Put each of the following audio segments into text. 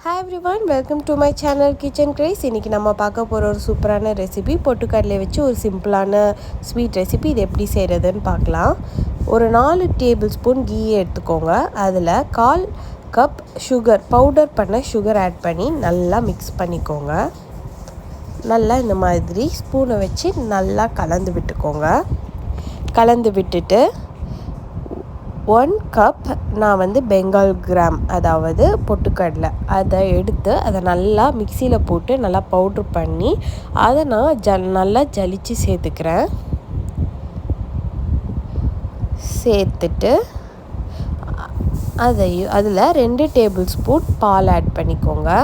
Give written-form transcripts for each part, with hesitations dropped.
Hi everyone, welcome to my channel Kitchen Craze. இன்னைக்கு நம்ம பார்க்க போற ஒரு சூப்பரான ரெசிபி பொட்டுக்கடலை வச்சு ஒரு சிம்பிளான ஸ்வீட் ரெசிபி. இது எப்படி செய்கிறதுன்னு பார்க்கலாம். ஒரு 4 டேபிள் ஸ்பூன் கீ எடுத்துக்கோங்க. அதில் 1/4 கப் சுகர், பவுடர் பண்ண சுகர் ஆட் பண்ணி நல்லா மிக்ஸ் பண்ணிக்கோங்க. நல்லா இந்த மாதிரி ஸ்பூனை வச்சு நல்லா கலந்து விட்டுக்கோங்க. கலந்து விட்டுட்டு 1 கப் நான் பெங்கால் கிராம், அதாவது பொட்டுக்கடலை, அதை எடுத்து அதை நல்லா மிக்சியில் போட்டு நல்லா பவுட்ரு பண்ணி அதை நான் நல்லா ஜலிச்சு சேர்த்துக்கிறேன். சேர்த்துட்டு அதில் 2 டேபிள் ஸ்பூன் பால் ஆட் பண்ணிக்கோங்க.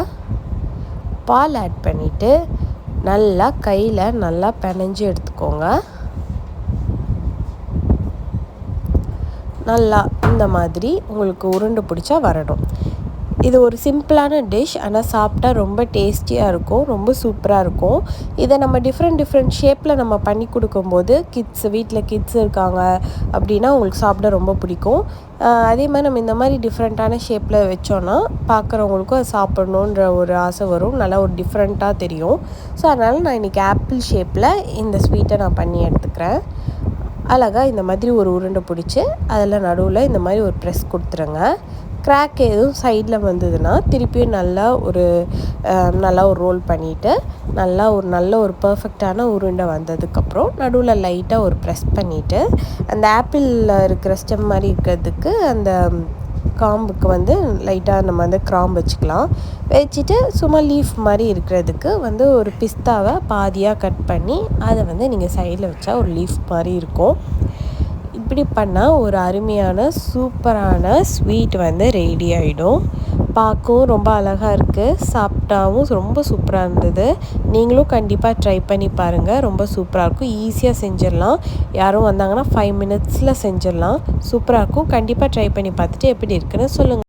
பால் ஆட் பண்ணிவிட்டு நல்லா கையில் நல்லா பிணைஞ்சு எடுத்துக்கோங்க. நல்லா இந்த மாதிரி உங்களுக்கு உருண்டை பிடிச்சா வரணும். இது ஒரு சிம்பிளான டிஷ், ஆனால் சாப்பிட்டா ரொம்ப டேஸ்டியாக இருக்கும், ரொம்ப சூப்பராக இருக்கும். இதை நம்ம டிஃப்ரெண்ட் ஷேப்பில் நம்ம பண்ணி கொடுக்கும்போது வீட்டில் கிட்ஸ் இருக்காங்க அப்படின்னா உங்களுக்கு சாப்பிட ரொம்ப பிடிக்கும். அதே மாதிரி நம்ம இந்த மாதிரி டிஃப்ரெண்ட்டான ஷேப்பில் வச்சோன்னா பார்க்குறவங்களுக்கும் அது சாப்பிட்ணுன்ற ஒரு ஆசை வரும், நல்லா ஒரு டிஃப்ரெண்ட்டாக தெரியும். ஸோ அதனால் நான் இன்றைக்கி ஆப்பிள் ஷேப்பில் இந்த ஸ்வீட்டை நான் பண்ணி எடுத்துக்கிறேன். அழகாக இந்த மாதிரி ஒரு உருண்டை பிடிச்சி அதில் நடுவில் இந்த மாதிரி ஒரு ப்ரெஸ் கொடுத்துருங்க. கிராக் எதுவும் சைடில் வந்ததுன்னா திருப்பியும் நல்லா ஒரு ரோல் பண்ணிவிட்டு நல்ல ஒரு பர்ஃபெக்டான உருண்டை வந்ததுக்கப்புறம் நடுவில் லைட்டாக ஒரு ப்ரெஸ் பண்ணிவிட்டு அந்த ஆப்பிளில் இருக்கிற ஸ்டெம் மாதிரி இருக்கிறதுக்கு அந்த காம்புக்கு லைட்டாக நம்ம கிராம்பு வச்சுக்கலாம். வச்சுட்டு சும்மா லீஃப் மாதிரி இருக்கிறதுக்கு ஒரு பிஸ்தாவை பாதியாக கட் பண்ணி அதை நீங்கள் சைடில் வச்சா ஒரு லீஃப் மாதிரி இருக்கும். இப்படி பண்ணால் ஒரு அருமையான சூப்பரான ஸ்வீட் ரெடி ஆகிடும். பார்க்கவும் ரொம்ப அழகாக இருக்குது, சாப்பிட்டாவும் ரொம்ப சூப்பராக இருந்தது. நீங்களும் கண்டிப்பாக ட்ரை பண்ணி பாருங்கள், ரொம்ப சூப்பராக இருக்கும். ஈஸியாக செஞ்சிடலாம், யாரும் வந்தாங்கன்னா 5 மினிட்ஸில் செஞ்சிடலாம். சூப்பராக இருக்கும். கண்டிப்பாக ட்ரை பண்ணி பார்த்துட்டு எப்படி இருக்குன்னு சொல்லுங்கள்.